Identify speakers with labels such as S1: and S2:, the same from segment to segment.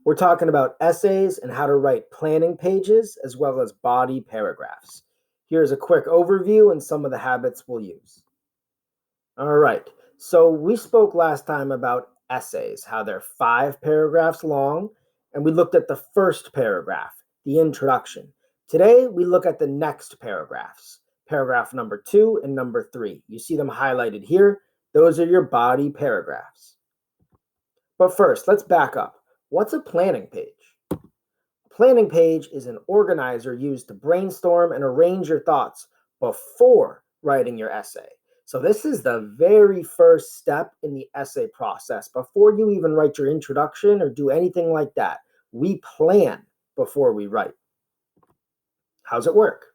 S1: We're talking about essays and how to write planning pages as well as body paragraphs. Here's a quick overview and some of the habits we'll use. All right, so we spoke last time about essays, how they're 5 paragraphs long, and we looked at the first paragraph, the introduction. Today, we look at the next paragraphs, paragraph number 2 and number 3. You see them highlighted here. Those are your body paragraphs. But first, let's back up. What's a planning page? A planning page is an organizer used to brainstorm and arrange your thoughts before writing your essay. So this is the very first step in the essay process. Before you even write your introduction or do anything like that, we plan before we write. How's it work?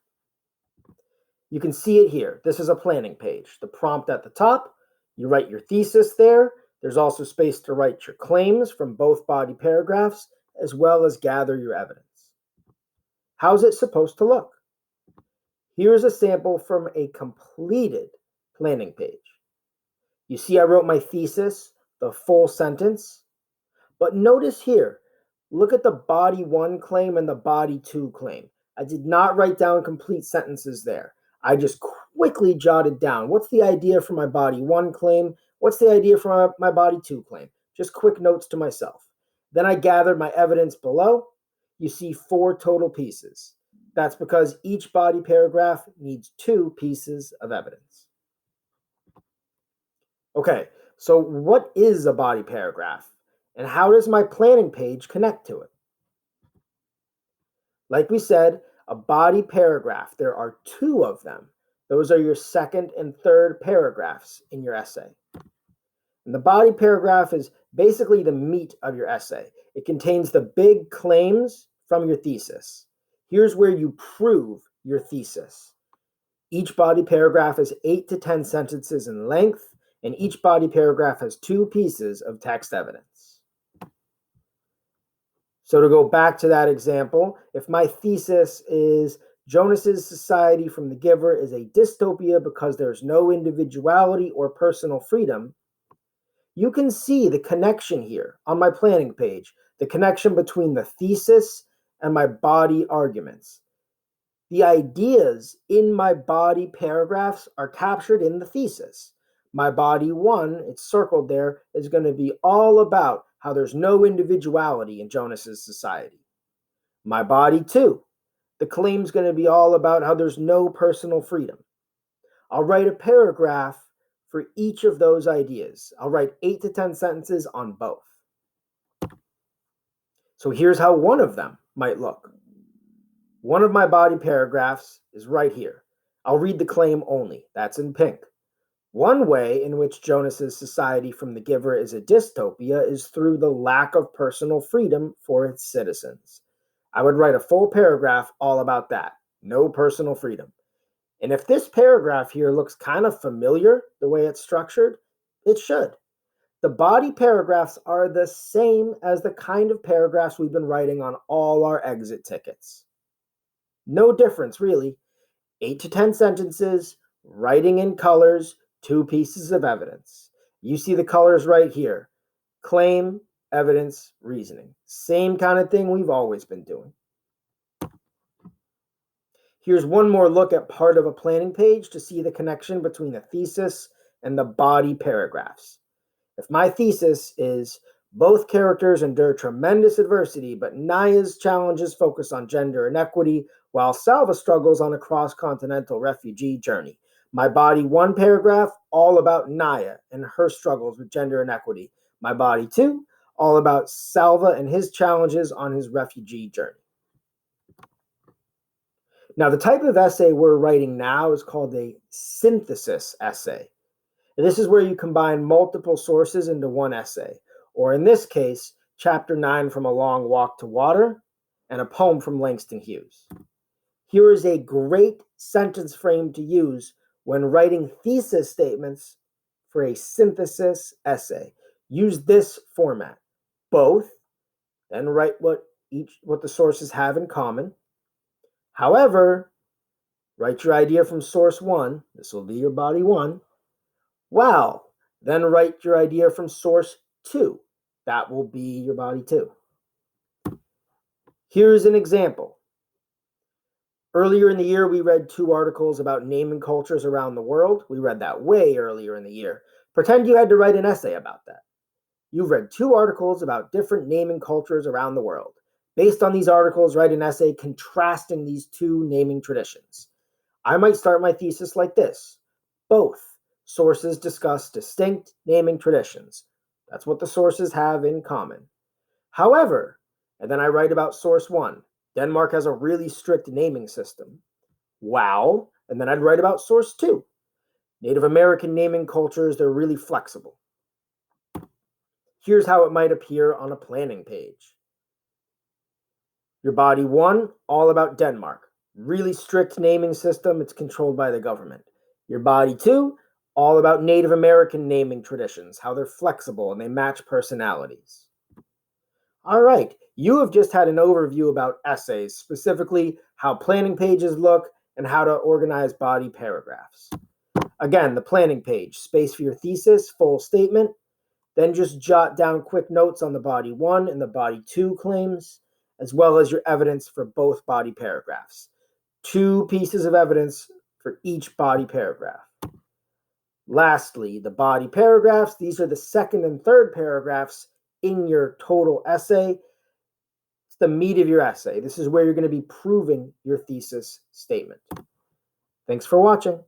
S1: You can see it here. This is a planning page. The prompt at the top, you write your thesis there. There's also space to write your claims from both body paragraphs, as well as gather your evidence. How's it supposed to look? Here's a sample from a completed planning page. You see I wrote my thesis, the full sentence, but notice here, look at the body 1 claim and the body 2 claim. I did not write down complete sentences there. I just quickly jotted down, what's the idea for my body 1 claim? What's the idea for my body 2 claim? Just quick notes to myself. Then I gathered my evidence below. You see 4 total pieces. That's because each body paragraph needs 2 pieces of evidence. Okay, so what is a body paragraph? And how does my planning page connect to it? Like we said, a body paragraph, there are 2 of them. Those are your second and third paragraphs in your essay. And the body paragraph is basically the meat of your essay. It contains the big claims from your thesis. Here's where you prove your thesis. Each body paragraph is 8 to 10 sentences in length, and each body paragraph has 2 pieces of text evidence. So to go back to that example, if my thesis is Jonas's society from the giver is a dystopia because there's no individuality or personal freedom, you can see the connection here on my planning page, the connection between the thesis and my body arguments. The ideas in my body paragraphs are captured in the thesis. My body 1, it's circled there, is going to be all about how there's no individuality in Jonas's society. My body 2, the claim's going to be all about how there's no personal freedom. I'll write a paragraph for each of those ideas. I'll write 8 to 10 sentences on both. So here's how one of them might look. One of my body paragraphs is right here. I'll read the claim only. That's in pink. One way in which Jonas's society from the giver is a dystopia is through the lack of personal freedom for its citizens. I would write a full paragraph all about that. No personal freedom. And if this paragraph here looks kind of familiar, the way it's structured, it should. The body paragraphs are the same as the kind of paragraphs we've been writing on all our exit tickets. No difference, really. 8 to 10 sentences, writing in colors, 2 pieces of evidence. You see the colors right here. Claim, evidence, reasoning. Same kind of thing we've always been doing. Here's one more look at part of a planning page to see the connection between the thesis and the body paragraphs. If my thesis is both characters endure tremendous adversity, but Naya's challenges focus on gender inequity, while Salva struggles on a cross-continental refugee journey. My body 1 paragraph, all about Naya and her struggles with gender inequity. My body 2, all about Salva and his challenges on his refugee journey. Now, the type of essay we're writing now is called a synthesis essay. And this is where you combine multiple sources into one essay, or in this case, chapter 9 from A Long Walk to Water and a poem from Langston Hughes. Here is a great sentence frame to use when writing thesis statements for a synthesis essay. Use this format. Both, then write what the sources have in common. However, write your idea from source 1. This will be your body 1. Well, then write your idea from source 2. That will be your body 2. Here's an example. Earlier in the year, we read 2 articles about naming cultures around the world. We read that way earlier in the year. Pretend you had to write an essay about that. You've read 2 articles about different naming cultures around the world. Based on these articles, write an essay contrasting these 2 naming traditions. I might start my thesis like this. Both sources discuss distinct naming traditions. That's what the sources have in common. However, and then I write about source 1. Denmark has a really strict naming system. Wow. And then I'd write about source 2. Native American naming cultures, they're really flexible. Here's how it might appear on a planning page. Your body 1, all about Denmark. Really strict naming system, it's controlled by the government. Your body 2, all about Native American naming traditions, how they're flexible and they match personalities. All right, you have just had an overview about essays, specifically how planning pages look and how to organize body paragraphs. Again, the planning page, space for your thesis, full statement, then just jot down quick notes on the body 1 and the body 2 claims, as well as your evidence for both body paragraphs. 2 pieces of evidence for each body paragraph. Lastly, the body paragraphs, these are the second and third paragraphs in your total essay. It's the meat of your essay. This is where you're going to be proving your thesis statement. Thanks for watching.